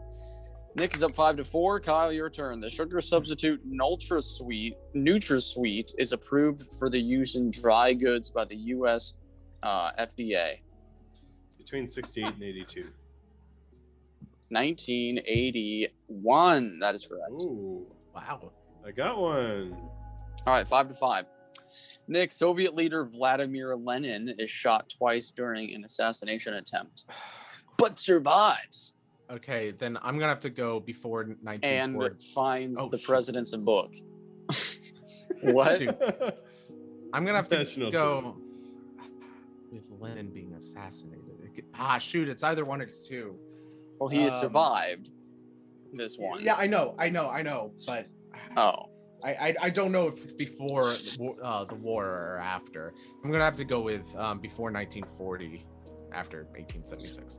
Nick is up 5-4. Kyle, your turn. The sugar substitute NutraSweet is approved for the use in dry goods by the U.S. FDA? Between 68 and 82. 1981. That is correct. Ooh, Wow. I got one. All right, 5-5. Nick, Soviet leader Vladimir Lenin is shot twice during an assassination attempt, but survives Okay, then I'm gonna have to go before and 1940. finds Oh, the shoot. president's book. What? Shoot. I'm gonna have to National go with Lenin being assassinated. Shoot, it's either one or two. Well, he has survived this one. Yeah, I know, but Oh. I don't know if it's before the war or after. I'm gonna have to go with before 1940, after 1876.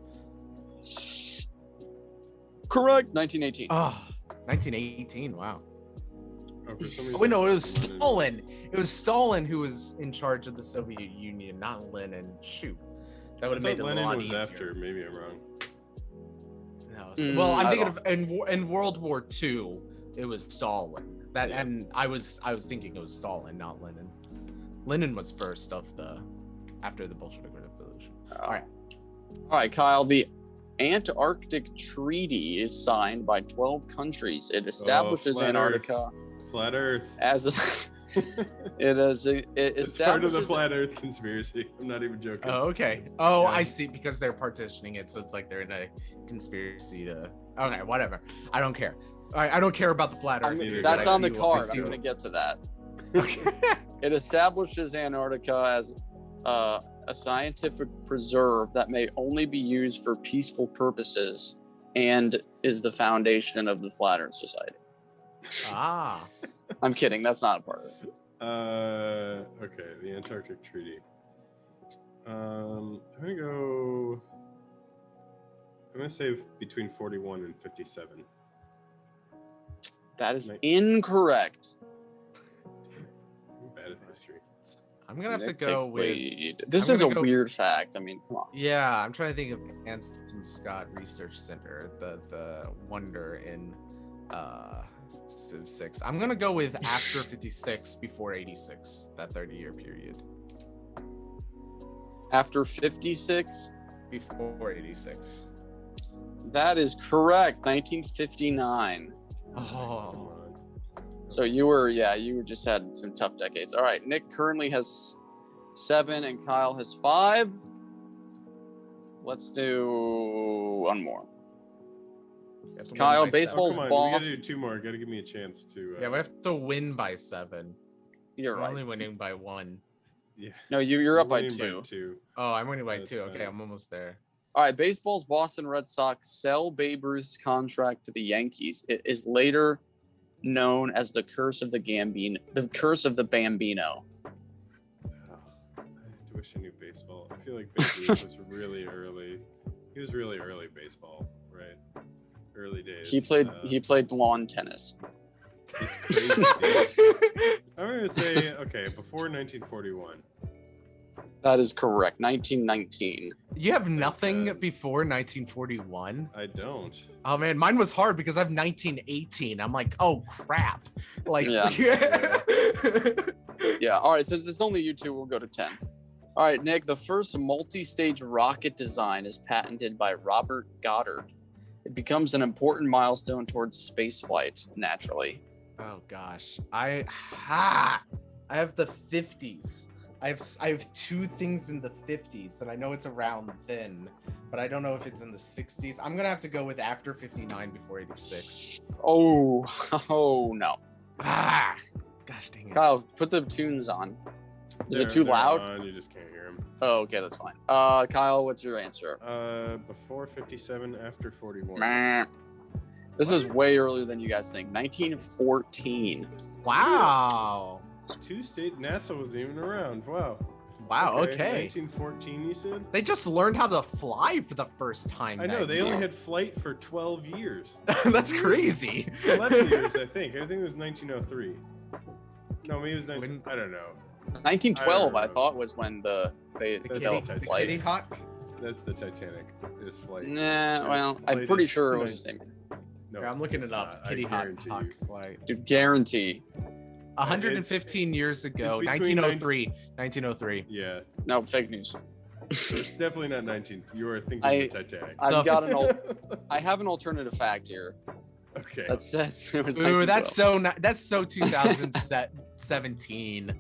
Correct. 1918. Oh, 1918. Wow. Oh, for some reason, Oh, wait, no, it was Lenin Stalin. It was Stalin who was in charge of the Soviet Union, not Lenin. Shoot, that would have made it a Lenin lot was easier. after. Maybe I'm wrong. No, Well, I'm I thinking of in World War II, it was Stalin. That Yeah. and I was thinking it was Stalin, not Lenin. Lenin was first after the Bolshevik Revolution. All right, Kyle. The Antarctic Treaty is signed by 12 countries. It establishes Flat Antarctica Flat Earth. as a, It's part of the establishes Flat Earth conspiracy. I'm not even joking. Oh, okay. Oh, Yeah. I see. Because they're partitioning it, so it's like they're in a conspiracy to. Okay, whatever. I don't care. I don't care about the flat Earth. either, that's but I on the see card. I see I'm going to what- get to that. It establishes Antarctica as a scientific preserve that may only be used for peaceful purposes and is the foundation of the Flat Earth Society. Ah. I'm kidding. That's not a part of it. Okay, the Antarctic Treaty. I'm gonna say between 41 and 57. That is Nice. incorrect. I'm bad at history. I'm gonna have to Nick go with. Wade. This I'm is a gonna go- weird fact. I mean, come on. Yeah, I'm trying to think of Anson Scott Research Center, the wonder in Civ 6. I'm gonna go with after 56, before 86, that 30-year period. After 56, Before 86. that is correct. 1959. Oh. So you just had some tough decades. All right, Nick currently has 7 and Kyle has 5. Let's do one more. You have to win Kyle, by baseball- seven. Oh, come on, we boss. gotta do 2 more. Gotta give me a chance to. Yeah, we have to win by 7. You're We're right. only winning by 1. Yeah. No, you're up by winning 2. 2. Oh, I'm winning by That's 2. Okay, fine. I'm almost there. All right, baseball's Boston Red Sox sell Babe Ruth's contract to the Yankees. It is later known as the curse of the Bambino. I wish I knew baseball. I feel like Babe Ruth was really early. He was really early baseball, right? Early days. He played lawn tennis. It's crazy. Dude. I'm gonna say before 1941. That is correct. 1919. You have nothing bad. before 1941? I don't. Oh man, mine was hard because I have 1918. I'm like, oh crap. Like Yeah. Yeah. All right. Since it's only you two, we'll go to 10. All right, Nick. The first multi-stage rocket design is patented by Robert Goddard. It becomes an important milestone towards spaceflight. Naturally. Oh gosh. I have the 50s. I have 2 things in the 50s, and I know it's around then, but I don't know if it's in the 60s. I'm gonna have to go with after 59, before 86. Oh no. Gosh dang it. Kyle, put the tunes on. Is it They're- too they're loud? on, you just can't hear him. Oh, okay, that's fine. Kyle, what's your answer? Before 57, after 41. Meh. This is way earlier than you guys think. 1914. Wow. 2 state NASA wasn't even around. Wow. Wow. Okay. 1914, you said? They just learned how to fly for the first time. I know back they then. only had flight for 12 years. That's crazy. 11 years, I think. I think it was 1903. No, maybe it was 19. When- I don't know. 1912, I know. thought, was when they The developed Kitty flight. Hawk. That's the Titanic. Is flight. Nah, well, I'm Flight pretty is sure it was the same. No, I'm looking it's it up. not. I Kitty Hawk guarantee you. flight. Dude, guarantee. 115 years ago, it's between 1903. 1903. Yeah. No, fake news. It's definitely not 19. You are thinking I- the Titanic. I have an alternative fact here Okay. that says it was. Ooh, 1912. that's so 2017.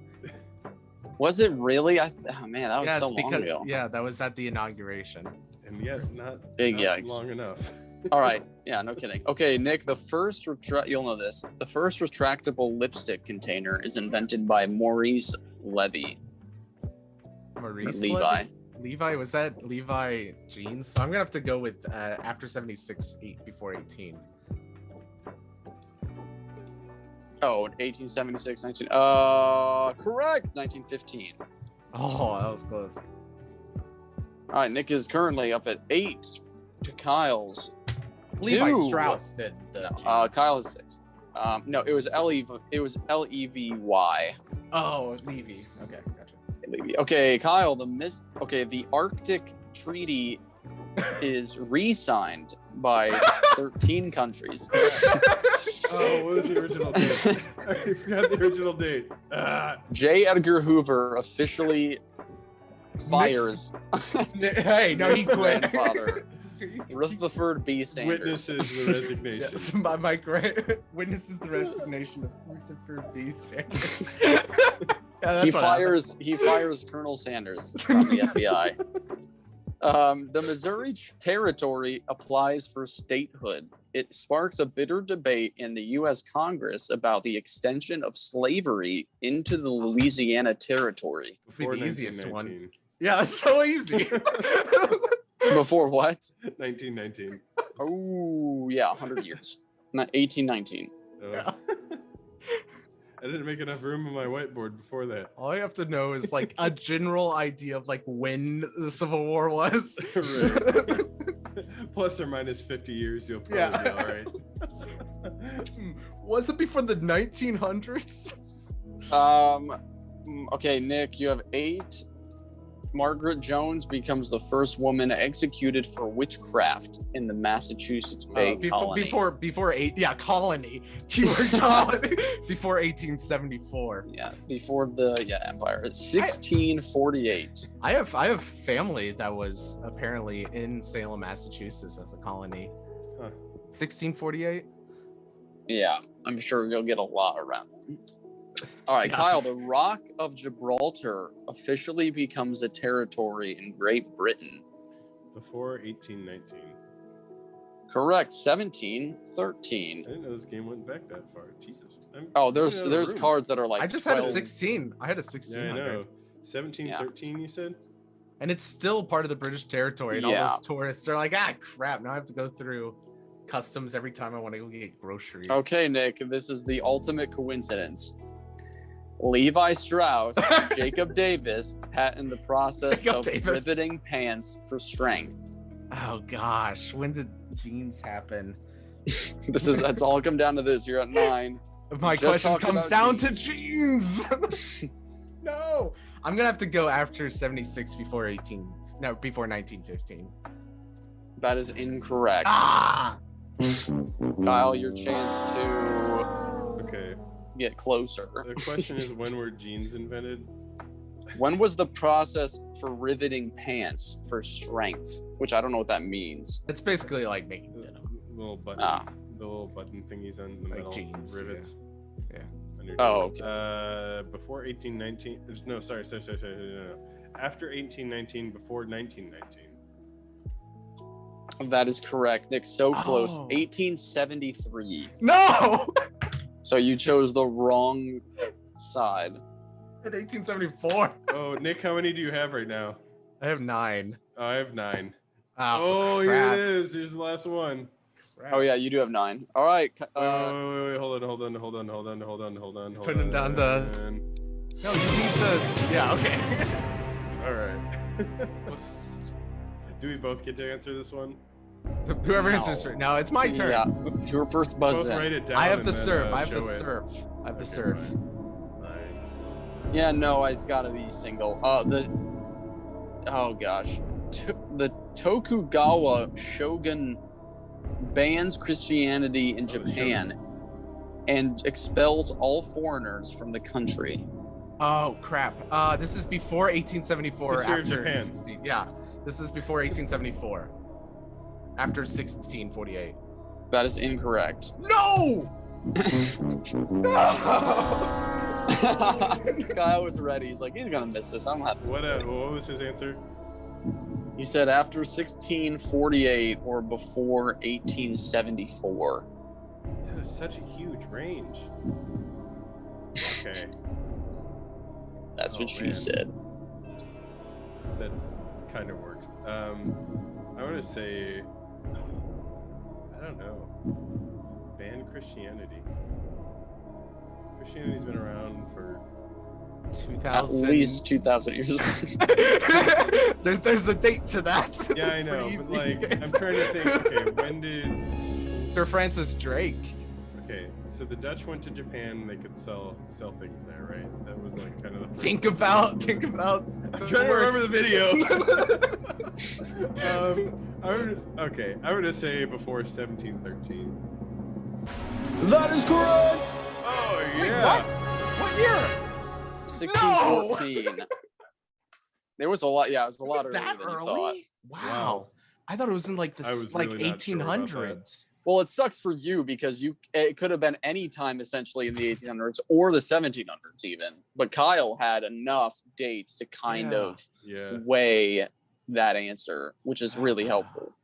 Was it really? Oh man, that was Yes, so long because ago. yeah, that was at the inauguration. And yet, not, Big not yikes. long enough. All right. Yeah, no kidding. Okay, Nick, you'll know this. The first retractable lipstick container is invented by Maurice Levy. Maurice Levi. Levi, was that Levi jeans? So I'm gonna have to go with after 76, before 18. Oh, 1876, correct, 1915. Oh, that was close. All right, Nick is currently up at 8 to Kyle's Levi 2. Strauss did the. Kyle is 6. No, it was Levy. Oh, Levy. Okay, gotcha. Levy. Okay, Kyle, the Arctic Treaty is re-signed by 13 countries. Oh, what was the original date? I forgot the original date. J. Edgar Hoover officially fires Hey, no, he his quit. grandfather, Rutherford B. Sanders. Witnesses the resignation. Yes, my witnesses the resignation of Rutherford B. Sanders. Yeah, He that's what fires Colonel Sanders from the FBI. The Missouri Territory applies for statehood. It sparks a bitter debate in the U.S. Congress about the extension of slavery into the Louisiana Territory. Be the easiest one. 1919. Yeah, it's so easy. Before what? 1919. Oh, yeah, 100 years. Not 1819. Yeah. I didn't make enough room on my whiteboard before that. All I have to know is like a general idea of like when the Civil War was. Right. Plus or minus 50 years, you'll probably be all right. Was it before the 1900s? Okay, Nick, you have 8. Margaret Jones becomes the first woman executed for witchcraft in the Massachusetts Bay Colony. Before colony. Keyword colony. Before 1874. Yeah, before the empire. It's 1648. I have family that was apparently in Salem, Massachusetts as a colony. Huh. 1648. Yeah, I'm sure you'll get a lot around. All right, Yeah. Kyle, the Rock of Gibraltar officially becomes a territory in Great Britain. Before 1819. Correct, 1713. I didn't know this game went back that far. Jesus. There's cards that are like I just had a 12. 16. I had a 16. Yeah, I know. 1713, you said? And it's still part of the British territory. And all Yeah. those tourists are like, crap. Now I have to go through customs every time I want to go get groceries. Okay, Nick, this is the ultimate coincidence. Levi Strauss, Jacob Davis patent the process Jacob of Davis. riveting pants for strength. Oh gosh, when did jeans happen? That's all come down to this. You're at 9. My Just question talking comes about down to jeans. No, I'm gonna have to go after 76 before 1915. That is incorrect. Ah, Kyle, your chance to Okay. get closer. The question is, when were jeans invented? When was the process for riveting pants for strength? Which I don't know what that means. it's basically like making The denim. little buttons. Ah. The little button thingies on the Like metal jeans, rivets. yeah. On your Oh, jeans. Before 1819. No, sorry. No. After 1819, before 1919. That is correct, Nick. So close. Oh. 1873. No, So you chose the wrong side. in 1874. Oh, Nick, how many do you have right now? I have 9. Oh, I have 9. Oh, Here crap. it is. Here's the last one. Crap. Oh yeah, you do have 9. All right. Wait, hold on. Put him down the- No, you need the. Yeah, okay. All right. Do we both get to answer this one? Whoever No. answers first. No, it's my turn. Yeah, your first buzz Both in. write it down. I have and the then, serve. I have the show it. serve. I have the Okay, serve. fine. All right. Yeah, no, it's got to be single. Oh gosh, the Tokugawa shogun bans Christianity in Oh, the Japan and expels all foreigners from the country. Oh crap. This is before 1874. History of After Japan. 16. Yeah, this is before 1874. After 1648. That is incorrect. No! Kyle was ready. He's like, he's gonna miss this. I'm gonna have this. What was his answer? He said after 1648 or before 1874. That is such a huge range. Okay. That's what she man. said. That kind of works. I want to say, I don't know. Ban Christianity. Christianity's been around for 2000. At least 2,000 years. there's a date to that. Yeah, I It's know, pretty but easy like, to get. I'm trying to think. Okay, when did? Sir Francis Drake. Okay, so the Dutch went to Japan. And they could sell things there, right? That was like kind of the. First Think about. I'm trying to remember the video. I'm gonna say before 1713. That is correct. Oh Wait, yeah. what year? 1614. There was a lot. Yeah, it was a It lot was earlier that than you thought. early? Wow. I thought it was in like I was the like really not sure about that. 1800s. Well, it sucks for you because it could have been any time essentially in the 1800s or the 1700s even. But Kyle had enough dates to kind of Yeah. weigh that answer, which is really helpful.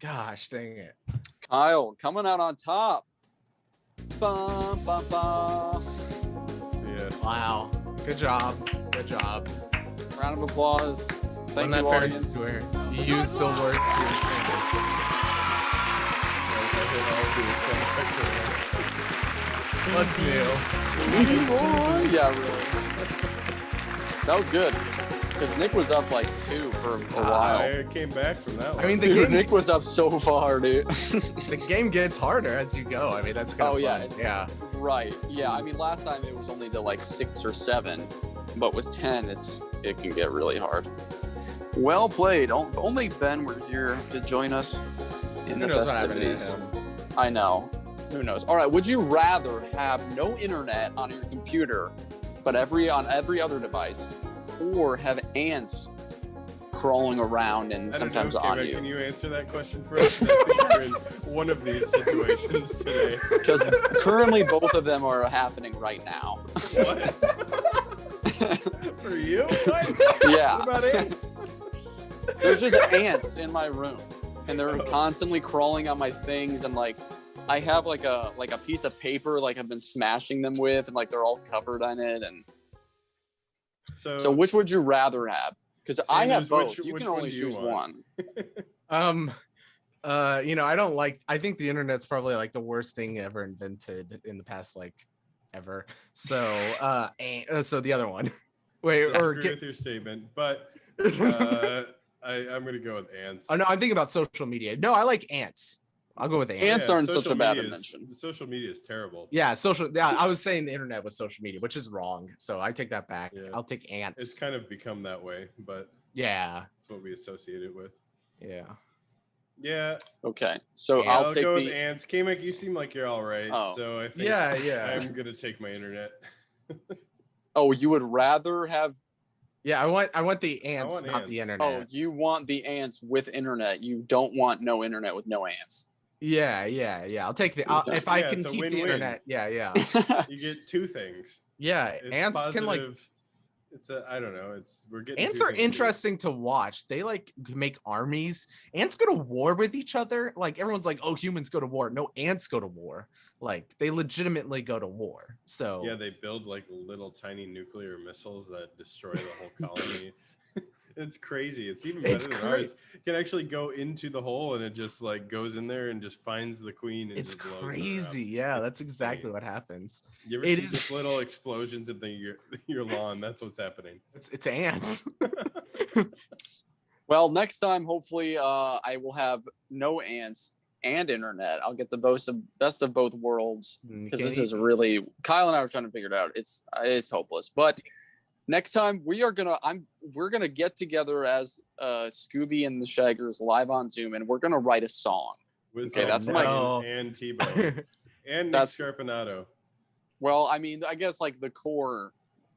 Gosh, dang it. Kyle coming out on top. Bum, bum, bum. Yeah. Wow. Good job. Good job. Round of applause. Thank Run that you, fair and audience. square. You use billboards to your Let's do. Yeah, really. That was good. Because Nick was up like 2 for a while. I came back from that one. I mean, the Dude, game, Nick was up so far, dude. the game gets harder as you go. I mean, that's kind of Oh, yeah, fun. it's- Yeah. Right. Yeah. I mean, last time it was only to like 6 or 7, but with 10, it can get really hard. Well played. Only Ben were here to join us in Who the knows what happened to festivities. him? I know. Who knows? All right. Would you rather have no internet on your computer, but on every other device, or have ants crawling around and I don't sometimes know, on Kmac, you? Can you answer that question for us? I think we're in one of these situations today. Because currently both of them are happening right now. What? For you? What? Yeah. What about ants? There's just ants in my room, and they're constantly crawling on my things. And like, I have like a piece of paper like I've been smashing them with, and like they're all covered on it. And so which would you rather have? Because I have Sanders, both. You which can one only do you choose want? one. I don't like. I think the internet's probably like the worst thing ever invented in the past, like ever. So, so the other one. Wait, or Disagree with your statement, but I'm gonna go with ants. Oh no, I'm thinking about social media. No, I like ants. I'll go with ants. Ants aren't such social a bad media invention. Social media is terrible. Yeah, I was saying the internet was social media, which is wrong. So I take that back. Yeah. I'll take ants. It's kind of become that way, but Yeah. that's what we associate it with. Yeah. Yeah, Okay, so Yeah, I'll I'll take go with the. ants. Kmac, you seem like you're all right, Oh. so I think Yeah. I'm gonna take my internet. Oh, you would rather have. Yeah, I want the ants, want not the ants. internet. Oh, you want the ants with internet. You don't want no internet with no ants. Yeah. I'll take the if I Yeah, can it's a keep the win-win. internet. Yeah. You get two things. Yeah, It's ants positive. can like I don't know. We're getting ants two are things here. interesting to watch. They like make armies. Ants go to war with each other. Like everyone's like, oh, humans go to war. No, ants go to war. Like they legitimately go to war. So Yeah, they build like little tiny nuclear missiles that destroy the whole colony. It's crazy. It's even better It's than ours. It can actually go into the hole and it just like goes in there and just finds the queen. And it's just blows her up. crazy. Yeah, It's that's exactly insane. what happens. You ever It see is- just little explosions in your lawn? That's what's happening. It's ants. Well, next time, hopefully, I will have no ants and internet. I'll get the best of both worlds because this Okay. is really. Kyle and I were trying to figure it out. It's hopeless. But next time we're gonna get together as Scooby and the Shaggers live on Zoom, and we're gonna write a song. With Okay, that's my- and T-Bone and Nick That's- Scarpinato. Well, I mean, I guess like the core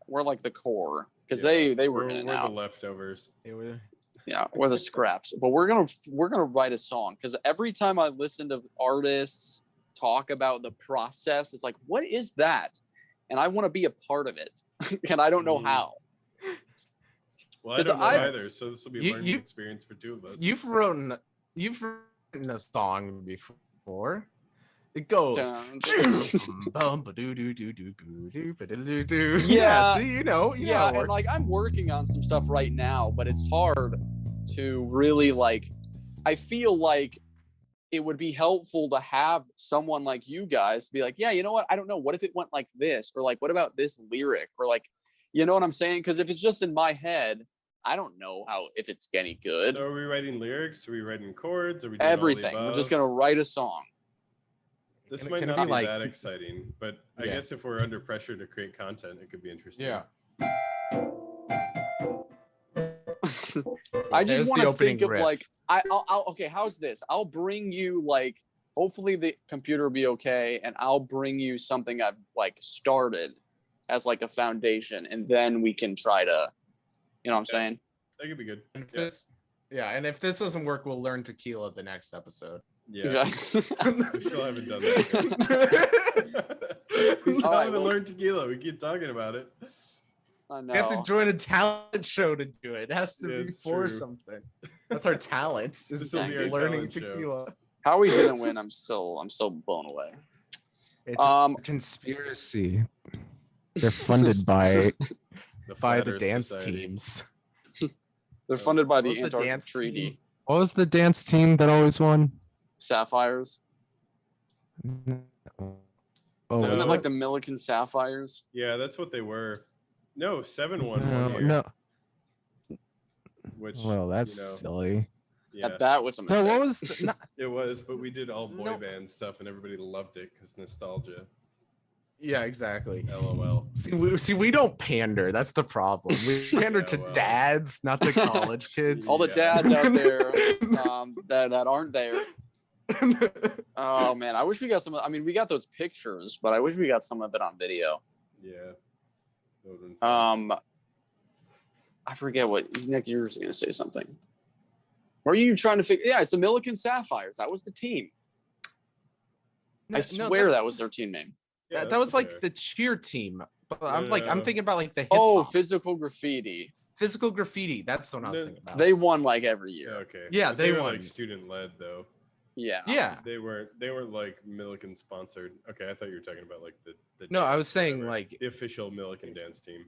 We're like the core because Yeah, they were we're in and the out. leftovers. Yeah, we're the scraps. But we're gonna write a song because every time I listen to artists talk about the process, it's like, what is that? And I want to be a part of it, and I don't know how. Well, I 'Cause don't know I've- either, so this will be a You- learning you- experience for two of us. You've written a song before. It goes. Yeah, see, you know Yeah, how it and like works. I'm working on some stuff right now, but it's hard to really like. I feel like it would be helpful to have someone like you guys be like, yeah, you know what? I don't know. What if it went like this, or like, what about this lyric, or like, you know what I'm saying? Because if it's just in my head, I don't know if it's any good. So are we writing lyrics? Are we writing chords? Are we doing Everything. All the We're just above? gonna write a song. This Can it- might can it not be be like- that exciting, but I Yeah. guess if we're under pressure to create content, it could be interesting. Yeah. I There's just the want to opening think of riff. like I'll okay. How's this? I'll bring you like hopefully the computer will be okay, and I'll bring you something I've like started as like a foundation, and then we can try to, you know what I'm saying? That could be good. And if Yeah. this, yeah, and if this doesn't work, we'll learn tequila the next episode. Yeah. We still haven't done that. We still All right, haven't well- learned tequila. We keep talking about it. I know. We have to join a talent show to do it. It has to Yeah, be it's for true. something. That's our talent. Is This will be just our learning talent show. tequila. How we didn't win, I'm still blown away. It's Um, a conspiracy. They're funded by By Flat the Earth dance Society. teams. they're funded by What the was the Antarctic dance Treaty. team? what was the dance team that always won? Sapphires. Oh, Wasn't No. it like the Milliken Sapphires? Yeah, that's what they were. No, 7-1 no, one year. no. Which Well, that's you know, silly. yeah, That was a No, mistake. what was it was, but we did all boy No. band stuff and everybody loved it because nostalgia. Yeah, exactly. LOL. See, we don't pander. That's the problem. We pander Yeah, to well. dads, not to college kids. All the Yeah. dads out there that aren't there. Oh man, I wish we got some. I mean, we got those pictures, but I wish we got some of it on video. Yeah. That would've been fun. I forget what Nick. You were going to say something. Were you trying to figure? Yeah, it's the Milliken Sapphires. That was the team. I swear that was their team name. Yeah, that was that's like okay. the cheer team. But I'm No. thinking about like the hip Oh, hop. Physical Graffiti. Physical graffiti. That's what I was No, thinking about. They won like every Yeah, year. okay. Yeah, But they were won. like student led though. Yeah. Yeah. They weren't like Milliken sponsored. Okay, I thought you were talking about like the No, I dance, was saying whatever. like the official Milliken dance team.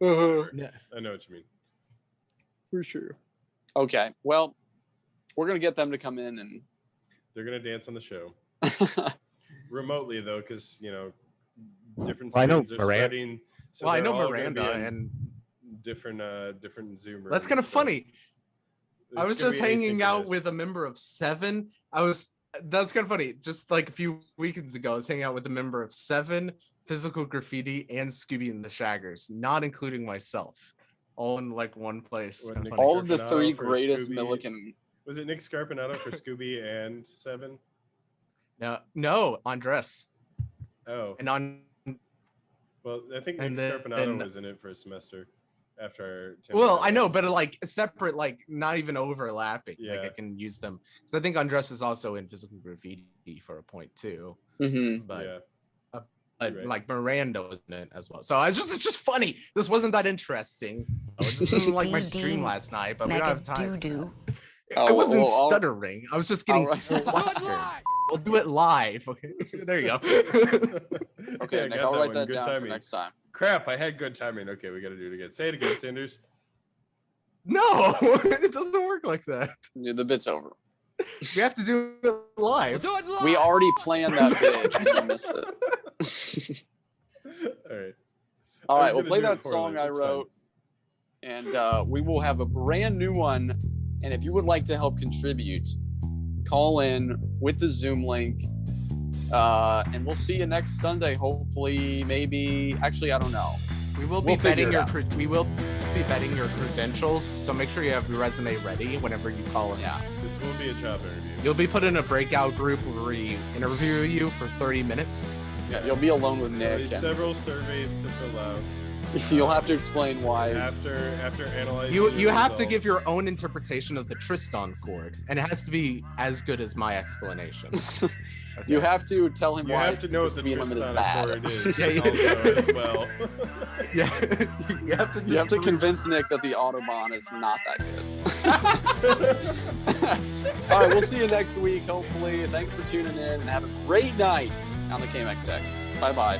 Uh-huh. yeah. I know what you mean. For sure. Okay. Well, we're gonna get them to come in and. They're gonna dance on the show remotely though, because you know different Well, I know students are Miranda- spreading. So Well, I they're know all gonna be Miranda, in and different Zoom rooms. that's kind of so funny. I it's was gonna just be hanging out asynchronous. with a member of 7. That's kind of funny. Just like a few weekends ago, I was hanging out with a member of 7, Physical Graffiti, and Scooby and the Shaggers, not including myself, all in like one place. What, Kinda Nick funny. All of the Scarpinato 3 for greatest Scooby. Milliken. Was it Nick Scarpinato for Scooby and 7? No, Andres Oh, and on. well, I think and Nick then- Scarpinato was in it for a semester after. Tim Well, Allen. I know, but like separate, like not even overlapping. Like Yeah. I can use them. So I think Andres is also in Physical Graffiti for a point too. Mm-hmm. But yeah, right. like Miranda was in it as well. So it's just funny. This wasn't that interesting. This isn't like my dream last night, but we don't have time. for that. Oh, I wasn't well, I'll- stuttering. I was just getting I'll- flustered. We'll do it live. Okay, there you go. Okay, I Nick, got I'll that write one. that Good down for timing. next time. Crap, I had good timing. Okay, we got to do it again. Say it again, Sanders. No, it doesn't work like that. Dude, the bit's over. We have to do it live. We already planned that bit and you missed it. All right. All I was right, we'll gonna play do it that for song you. I It's fine. wrote, and we will have a brand new one. And if you would like to help contribute, call in with the Zoom link, and we'll see you next Sunday. Hopefully, maybe. Actually, I don't know. We will be We'll figure vetting it your out. we will be vetting your credentials. So make sure you have your resume ready whenever you call in. Yeah. This will be a job interview. You'll be put in a breakout group where we interview you for 30 minutes. Yeah, you'll be alone with There'll Nick. be And, several surveys to fill out. You'll have to explain why. After analyzing, You the have to give results. your own interpretation of the Tristan chord, and it has to be as good as my explanation. Okay. You have to tell him You why have to know what the speed limit is Tristan bad. chord is Yeah, also as well. Yeah, you have to. You have to disprove- convince Nick that the Autobahn is not that good. All right, we'll see you next week, hopefully. Thanks for tuning in, and have a great night on the Kmac Attack. Bye-bye.